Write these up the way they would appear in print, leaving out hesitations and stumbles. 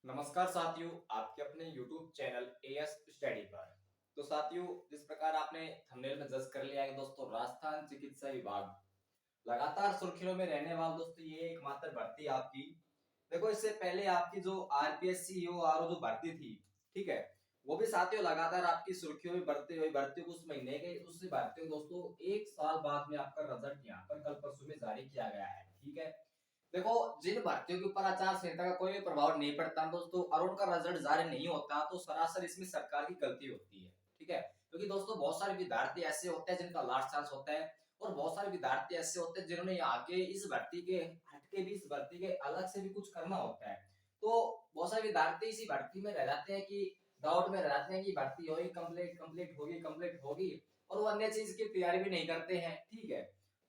नमस्कार साथियों, आपके अपने YouTube चैनल एएस स्टडी पर। तो साथियों, जिस प्रकार आपने थंबनेल में जज कर लिया है कि दोस्तों राजस्थान चिकित्सा विभाग लगातार सुर्खियों में रहने वाला दोस्तों ये एकमात्र भर्ती आपकी। देखो, इससे पहले आपकी जो आरपीएससी आरओ जो भर्ती थी, ठीक है, वो भी साथियों लगातार आपकी सुर्खियों में बढ़ते हुए भर्ती उस महीने के उस भर्ती को दोस्तों 1 साल बाद में आपका रिजल्ट यहाँ पर कल परसों में जारी किया गया है। ठीक है, देखो, जिन भर्तियों के ऊपर आचार संहिता का कोई भी प्रभाव नहीं पड़ता दोस्तों और उनका रिजल्ट जारी नहीं होता तो सरासर इसमें सरकार की गलती होती है। ठीक है, क्योंकि दोस्तों बहुत सारे विद्यार्थी ऐसे होते हैं जिनका लास्ट चांस होता है और बहुत सारे विद्यार्थी ऐसे होते हैं जिन्होंने आगे इस भर्ती के हटके भी इस भर्ती के अलग से भी कुछ करना होता है। तो बहुत सारे विद्यार्थी इसी भर्ती में रह जाते हैं कि डाउट में रह जाते हैं कि भर्ती होगी, कंप्लीट होगी और वो अन्य चीज की तैयारी भी नहीं करते हैं। ठीक है,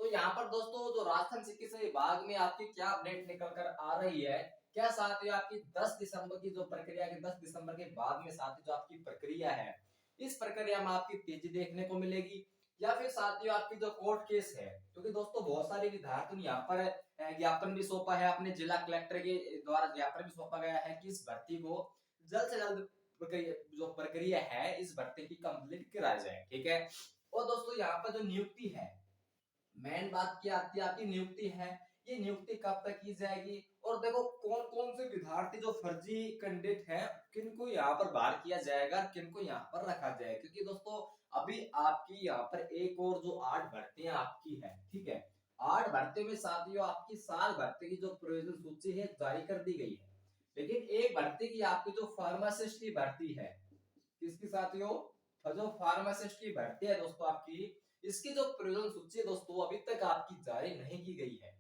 तो यहाँ पर दोस्तों जो राजस्थान चिकित्सा विभाग में आपकी क्या अपडेट निकल कर आ रही है, क्या साथियों आपकी 10 दिसंबर की जो प्रक्रिया के 10 दिसंबर के बाद में साथियों जो आपकी प्रक्रिया है, इस प्रक्रिया में आपकी तेजी देखने को मिलेगी या फिर साथियों आपकी जो कोर्ट केस है, क्योंकि दोस्तों बहुत सारे विद्यार्थियों ने यहाँ पर ज्ञापन भी सौंपा है, अपने जिला कलेक्टर के द्वारा ज्ञापन भी सौंपा गया है कि इस भर्ती को जल्द से जल्द जो प्रक्रिया है इस भर्ती की कंप्लीट कराई जाए। ठीक है, और दोस्तों यहाँ पर जो नियुक्ति है, मेन बात क्या आती है, आपकी नियुक्ति है, ये नियुक्ति कब तक की जाएगी और देखो कौन कौन से विद्यार्थी जो फर्जी कैंडिडेट हैं किनको यहाँ पर बाहर किया जाएगा, किनको यहाँ पर रखा जाएगा, क्योंकि दोस्तों अभी आपकी यहाँ पर एक और जो 8 भर्तियां आपकी है। ठीक है, 8 भर्तियों में साथियों आपकी 7 भर्ती की जो प्रयोजन सूची है जारी कर दी गई है, लेकिन एक भर्ती की आपकी जो फार्मासिस्ट की भर्ती है, किसकी साथियों, जो फार्मासिस्ट की भर्ती है दोस्तों आपकी, इसकी जो प्रयोजन सूची है दोस्तों अभी तक आपकी जारी नहीं की गई है।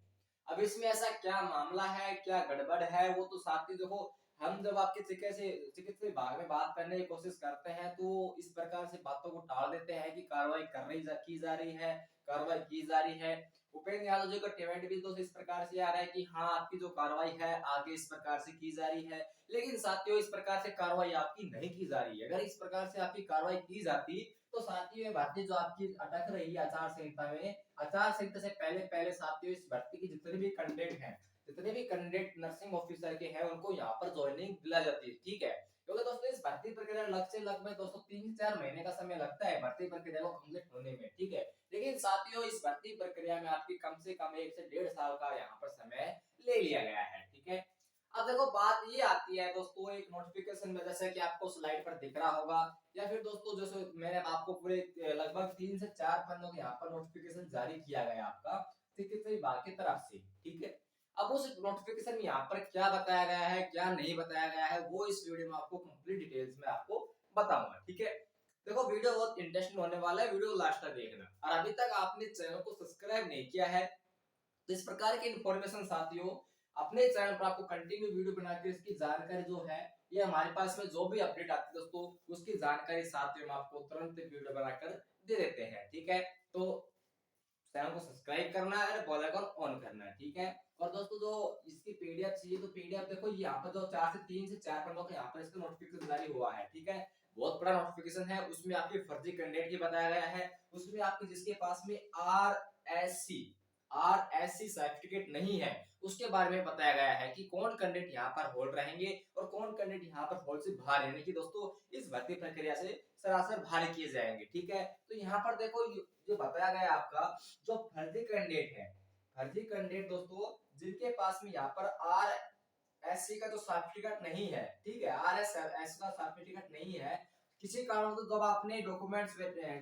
अब इसमें ऐसा क्या मामला है, क्या गड़बड़ है, वो तो साथी देखो, हम जब आपके चिकित्सा विभाग में बात करने की कोशिश करते हैं तो इस प्रकार से बातों को टाल देते हैं कि कार्रवाई की जा रही है, कार्रवाई की जा रही है। उपेंद्र यादव जी का टिमेंट भी दोस्तों इस प्रकार से आ रहा है कि हाँ आपकी जो कार्रवाई है आगे इस प्रकार से की जा रही है, लेकिन साथियों इस प्रकार से कार्रवाई आपकी नहीं की जा रही है। अगर इस प्रकार से आपकी कार्रवाई की जाती तो साथियों ये भर्ती जो आपकी अटक रही है आचार संहिता में, आचार संहिता से पहले पहले साथियों इस भर्ती की जितने भी कैंडिडेट हैं, जितने भी कैंडिडेट नर्सिंग ऑफिसर के हैं उनको यहाँ पर ज्वाइनिंग दिला जाती है। ठीक है, क्योंकि दोस्तों इस भर्ती प्रक्रिया लगभग दोस्तों 3 से 4 महीने का समय लगता है भर्ती प्रक्रिया को कंप्लीट होने में। ठीक है, लेकिन साथियों इस भर्ती प्रक्रिया में आपकी कम से कम 1 से 1.5 साल का यहाँ पर समय ले लिया गया है। ठीक है, अब देखो बात ये आती है दोस्तों एक नोटिफिकेशन में, जैसे कि आपको स्लाइड पर दिख रहा होगा या फिर दोस्तों जैसे मैंने आपको पूरे लगभग 3 से 4 पन्नों के यहाँ पर नोटिफिकेशन जारी किया गया आपका चिकित्सा विभाग की तरफ से। ठीक है, अब उस नोटिफिकेशन में यहाँ पर क्या बताया गया है, क्या नहीं बताया गया है, वो इस वीडियो में आपको कंप्लीट डिटेल्स में आपको बताऊंगा। ठीक है, देखो वीडियो बहुत इंटरेस्टिंग होने वाला है, वीडियो लास्ट तक देखना और अभी तक आपने चैनल को सब्सक्राइब नहीं किया है तो इस प्रकार की इंफॉर्मेशन साथियों अपने चैनल पर आपको कंटिन्यू वीडियो बनाकर इसकी जानकारी जो है ये हमारे पास में जो भी अपडेट आती है दोस्तों उसकी जानकारी साथियों में आपको तुरंत वीडियो बनाकर दे देते हैं। ठीक है, तो चैनल को सब्सक्राइब करना है और बेल आइकन ऑन करना है। ठीक है, और दोस्तों जो इसकी पीडीएफ चाहिए तो पीडीएफ देखो यहाँ पर जो 3 से 4 पन्नों का यहाँ पर इसका नोटिफिकेशन जारी हुआ है। ठीक है, बहुत बड़ा नोटिफिकेशन है, उसमें आपकी फर्जी कैंडिडेट की बताया गया है, उसमें आपके जिसके पास में आरएससी सर्टिफिकेट नहीं है उसके बारे में बताया गया है कि कौन कैंडिडेट यहाँ पर होल्ड रहेंगे और कौन कैंडिडेट यहाँ पर होल्ड से बाहर, यानी कि दोस्तों इस भर्ती प्रक्रिया से सरासर बाहर किए जाएंगे। ठीक है, तो यहाँ पर देखो जो बताया गया आपका जो फर्जी कैंडिडेट है, फर्जी कैंडिडेट दोस्तों जिनके पास में यहाँ पर आर एससी का जो सर्टिफिकेट नहीं है, ठीक है, आरएसएस का सर्टिफिकेट नहीं है, किसी कारण से जब आपने डॉक्यूमेंट्स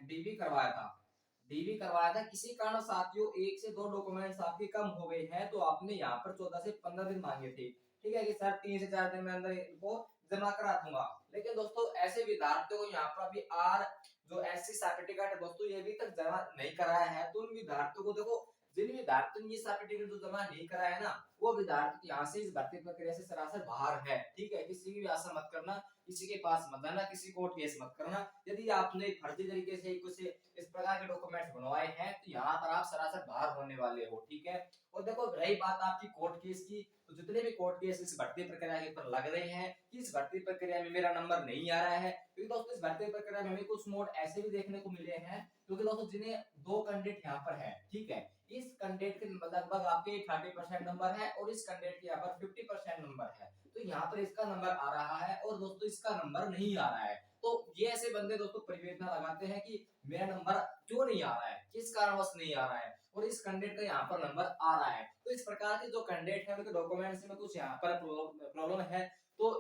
डीबी करवाया था किसी कारण साथियों 1 से 2 डॉक्यूमेंट्स आपके कम हो गए हैं तो आपने यहाँ पर 14 से 15 दिन मांगे थे। ठीक है कि सर 3 से 4 दिन में अंदर इनको जमा करा दूंगा, लेकिन दोस्तों ऐसे विद्यार्थियों को यहाँ पर अभी आर जो एससी सर्टिफिकेट है दोस्तों ये अभी तक जमा नहीं कराया है, तो उन विद्यार्थियों को देखो, जिन विद्यार्थियों ने ये सर्टिफिकेट जो जमा नहीं कराया है ना वो विद्यार्थी यहाँ से इस भर्ती प्रक्रिया से सरासर बाहर है। ठीक है, किसी की भी आशा मत करना, किसी के पास मत जाना, किसी कोर्ट केस मत करना। यदि आपने फर्जी तरीके से कुछ इस प्रकार के डॉक्यूमेंट्स बनवाए हैं तो यहाँ पर आप सरासर बाहर होने वाले हो। ठीक है, और देखो रही बात आपकी कोर्ट केस की, तो जितने भी कोर्ट केस इस भर्ती प्रक्रिया के ऊपर लग रहे हैं कि इस भर्ती प्रक्रिया में मेरा नंबर नहीं आ रहा है, क्योंकि दोस्तों इस भर्ती प्रक्रिया में हमें कुछ मोड ऐसे भी देखने को मिले हैं क्योंकि दोस्तों जिन्हें 2 कैंडिडेट यहाँ पर है, ठीक है, इस कैंडिडेट के लगभग आपके 30% नंबर है और इस कैंडिडेट के यहाँ पर 50% नंबर है, तो यहाँ पर इसका नंबर आ रहा है और दोस्तों इसका नंबर नहीं आ रहा है। तो ये ऐसे बंदे दोस्तों परिवेदना लगाते हैं कि मेरा नंबर क्यों नहीं आ रहा है, किस कारणवश नहीं आ रहा है, और इस कैंडिडेट का यहाँ पर नंबर आ रहा है। तो इस प्रकार के जो कैंडिडेट है उनके डॉक्यूमेंट्स में कुछ यहाँ पर प्रॉब्लम है। तो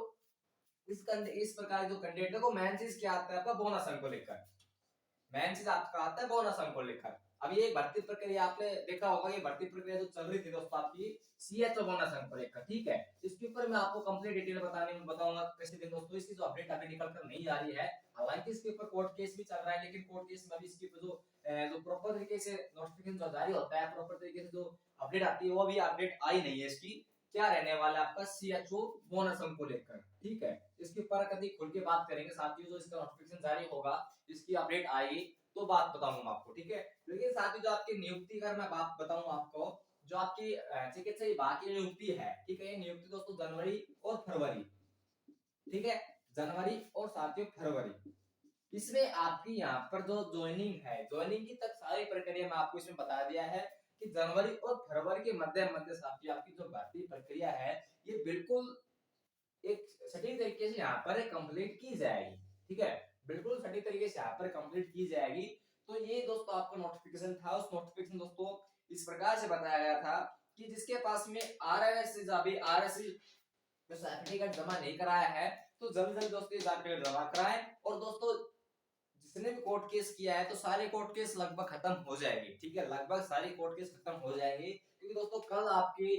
इस प्रकार के जो कैंडिडेट है, मेन चीज क्या आता है आपका बोनस अंक को लेकर, मेन चीज आपका आता है बोनस अंक को लेकर। अब ये भर्ती प्रक्रिया आपने देखा होगा, ये भर्ती प्रक्रिया जो चल रही थी दोस्तों आपकी सीएचओ बोनस अंक को लेकर, ठीक है। इसके ऊपर मैं आपको कंप्लीट डिटेल बताऊंगा कैसे दिन दोस्तों। इसकी जो अपडेट अभी निकल कर नहीं आ रही है, हालांकि इसके ऊपर कोर्ट केस भी चल रहा है, लेकिन कोर्ट केस में अभी इसके ऊपर जो प्रॉपर तरीके से नोटिफिकेशन जो जारी होता है, प्रॉपर तरीके से जो अपडेट आती है, वो अभी अपडेट आई नहीं है इसकी क्या रहने वाला है आपका सीएचओ बोनस अंक को लेकर, ठीक है। इसके ऊपर कभी खुल के बात करेंगे साथियों, जो इसका नोटिफिकेशन जारी होगा, इसकी अपडेट आएगी तो बात बताऊंगा आपको, ठीक है। लेकिन साथ ही जो आपकी नियुक्ति का मैं बात बताऊं आपको, जो आपकी चिकित्सा विभाग की नियुक्ति है, ठीक है, ये नियुक्ति दोस्तों जनवरी और फरवरी, ठीक है, जनवरी और साथियों फरवरी, इसमें आपकी यहाँ पर जो ज्वाइनिंग है, ज्वाइनिंग की तक सारी प्रक्रिया मैं आपको इसमें बता दिया है कि जनवरी और फरवरी के मध्य साथियों आपकी जो भर्ती प्रक्रिया है, ये बिल्कुल एक सटीक तरीके से यहाँ पर कंप्लीट की जाएगी, ठीक है, बिल्कुल सटीक तरीके से यहाँ पर कंप्लीट की जाएगी। तो ये दोस्तों आपका नोटिफिकेशन था। उस नोटिफिकेशन दोस्तों इस प्रकार से बताया गया था कि जिसके पास में आरएससी सर्टिफिकेट जमा नहीं कराया है, तो जल्द जल्द दोस्तों सर्टिफिकेट जमा कराएं। और दोस्तों जिसने भी कोर्ट केस किया है, तो सारे कोर्ट केस लगभग खत्म हो जाएंगे, ठीक है, लगभग सारी कोर्ट केस खत्म हो जाएंगे, क्योंकि दोस्तों कल आपकी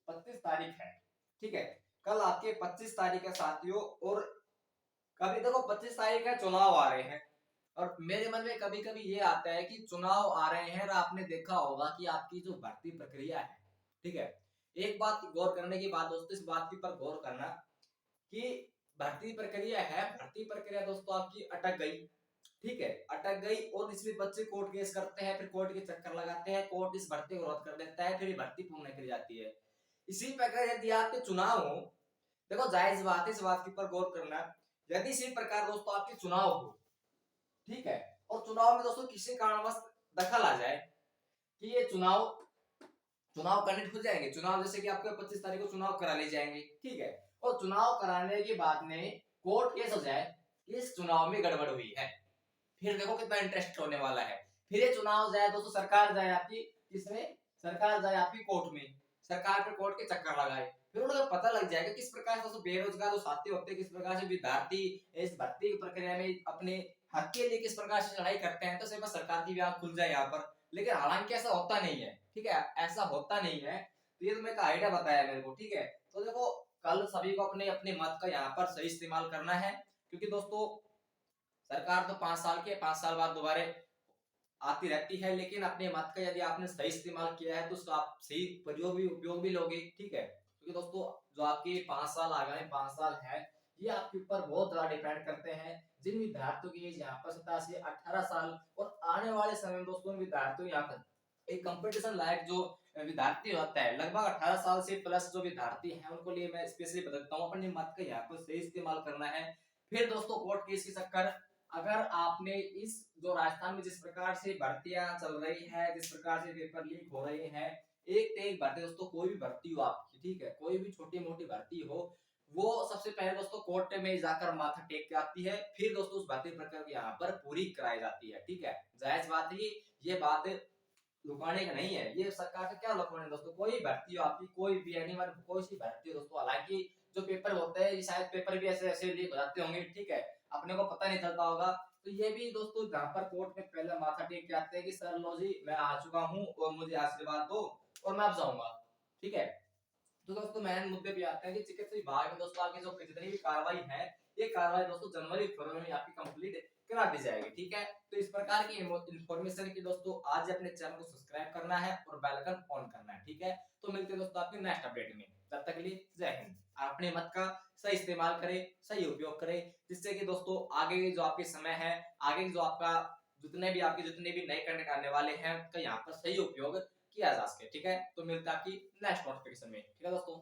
25 तारीख है, ठीक है, कल आपके 25 तारीख है साथियों। और कभी देखो 25 तारीख है, चुनाव आ रहे हैं, और मेरे मन में कभी कभी ये आता है कि चुनाव आ रहे हैं, और आपने देखा होगा कि आपकी जो भर्ती प्रक्रिया है, ठीक है, एक बात गौर करने की बात दोस्तों, इस बात पर गौर करना कि भर्ती प्रक्रिया है, भर्ती प्रक्रिया दोस्तों आपकी अटक गई, ठीक है, अटक गई, और इसमें बच्चे कोर्ट केस करते हैं, फिर कोर्ट के चक्कर लगाते हैं, कोर्ट इस भर्ती को रद्द कर देता है, फिर भर्ती पूर्ण कर जाती है। इसी प्रकार यदि आपके चुनाव हो, देखो जायज बात है, इस बात के ऊपर गौर करना, यदि इसी प्रकार दोस्तों आपके चुनाव हो, ठीक है, और चुनाव में दोस्तों किसी कारणवश दखल आ जाए कि ये चुनाव कंडक्ट हो जाएंगे, चुनाव जैसे कि आपके 25 तारीख को चुनाव करा ले जाएंगे, ठीक है, और चुनाव कराने के बाद में कोर्ट केस हो जाए कि इस चुनाव में गड़बड़ हुई है, फिर देखो कितना इंटरेस्ट होने वाला है। फिर ये चुनाव जाए दोस्तों, सरकार जाए आपकी किसमें, सरकार जाए आपकी कोर्ट में, सरकार पे कोर्ट के चक्कर लगाए, फिर उनको पता लग जाएगा किस प्रकार से बेरोजगार जो साथी होते हैं, किस प्रकार से विद्यार्थी इस भर्ती की प्रक्रिया में अपने हक के लिए किस प्रकार से लड़ाई करते हैं, तो सिर्फ सरकार की भी आंख खुल जाए यहाँ पर। लेकिन हालांकि ऐसा होता नहीं है, ठीक है, ऐसा होता नहीं है। तो ये तो मैं आइडिया बताया मेरे को, ठीक है। तो देखो कल सभी को अपने अपने मत का यहाँ पर सही इस्तेमाल करना है, क्योंकि दोस्तों सरकार तो 5 साल के 5 साल बाद दोबारा आती रहती है, लेकिन अपने मत का यदि आपने सही इस्तेमाल किया है तो उसका आप सही उपयोग भी लोगे, ठीक है। क्योंकि दोस्तों जो आपके 5 साल आगामी 5 साल है, ये आपके ऊपर बहुत ज्यादा डिपेंड करते हैं। जिन विद्यार्थियों की एज यहाँ पर 17 से 18 साल, और आने वाले समय में दोस्तों विद्यार्थियों यहाँ पर एक कंपटीशन लायक जो विद्यार्थी होता है, लगभग 18 साल से प्लस जो विद्यार्थी हैं, उनको लिए मैं स्पेशली बताता हूँ, अपने मत का यहाँ पर सही इस्तेमाल करना है। फिर दोस्तों कोर्ट केस की चक्कर, अगर आपने इस जो राजस्थान में जिस प्रकार से भर्तियां चल रही है, जिस प्रकार से पेपर लीक हो रहे हैं, एक से एक भर्ती दोस्तों, कोई भी भर्ती हो आपकी, ठीक है, कोई भी छोटी मोटी भर्ती हो, वो सबसे पहले दोस्तों कोर्ट में जाकर माथा टेक के आती है, फिर दोस्तों उस भर्ती प्रक्रिया यहाँ पर पूरी कराई जाती है, ठीक है। जायज बात है, ये बात लुकाने का नहीं है, ये सरकार का क्या लुकाने दोस्तों, कोई भर्ती हो आपकी, कोई भी एनिमल कोई सी भर्ती हो दोस्तों, हालांकि जो पेपर होते हैं शायद पेपर भी ऐसे ऐसे लीक हो जाते होंगे, ठीक है, अपने को पता नहीं चलता होगा। तो ये भी दोस्तों जहाँ पर कोर्ट में पहले माथा टेक के आते हैं कि सर लो जी मैं आ चुका हूँ और मुझे आशीर्वाद दो और मैं अब जाऊंगा, ठीक है। तो दोस्तों मेन मुद्दे भी आते हैं कि चिकित्सा विभाग में दोस्तों आपकी जो जितनी भी कार्रवाई है, ये कार्रवाई दोस्तों जनवरी फरवरी में आपकी कंप्लीट करा दी जाएगी, ठीक है। तो इस प्रकार की इंफॉर्मेशन की दोस्तों आज अपने चैनल को सब्सक्राइब करना है और बेल आइकन ऑन करना है, ठीक है। तो मिलते हैं दोस्तों आपके नेक्स्ट अपडेट में, तब तक के लिए जय हिंद। अपने मत का सही इस्तेमाल करें, सही उपयोग करें, जिससे कि दोस्तों आगे जो आपके समय है, आगे जो आपका जितने भी नए कंटेंट आने वाले हैं, उनका यहाँ पर सही उपयोग किया जा सके, ठीक है। तो मिलता है आपकी नेक्स्ट नोटिफिकेशन में, ठीक है दोस्तों।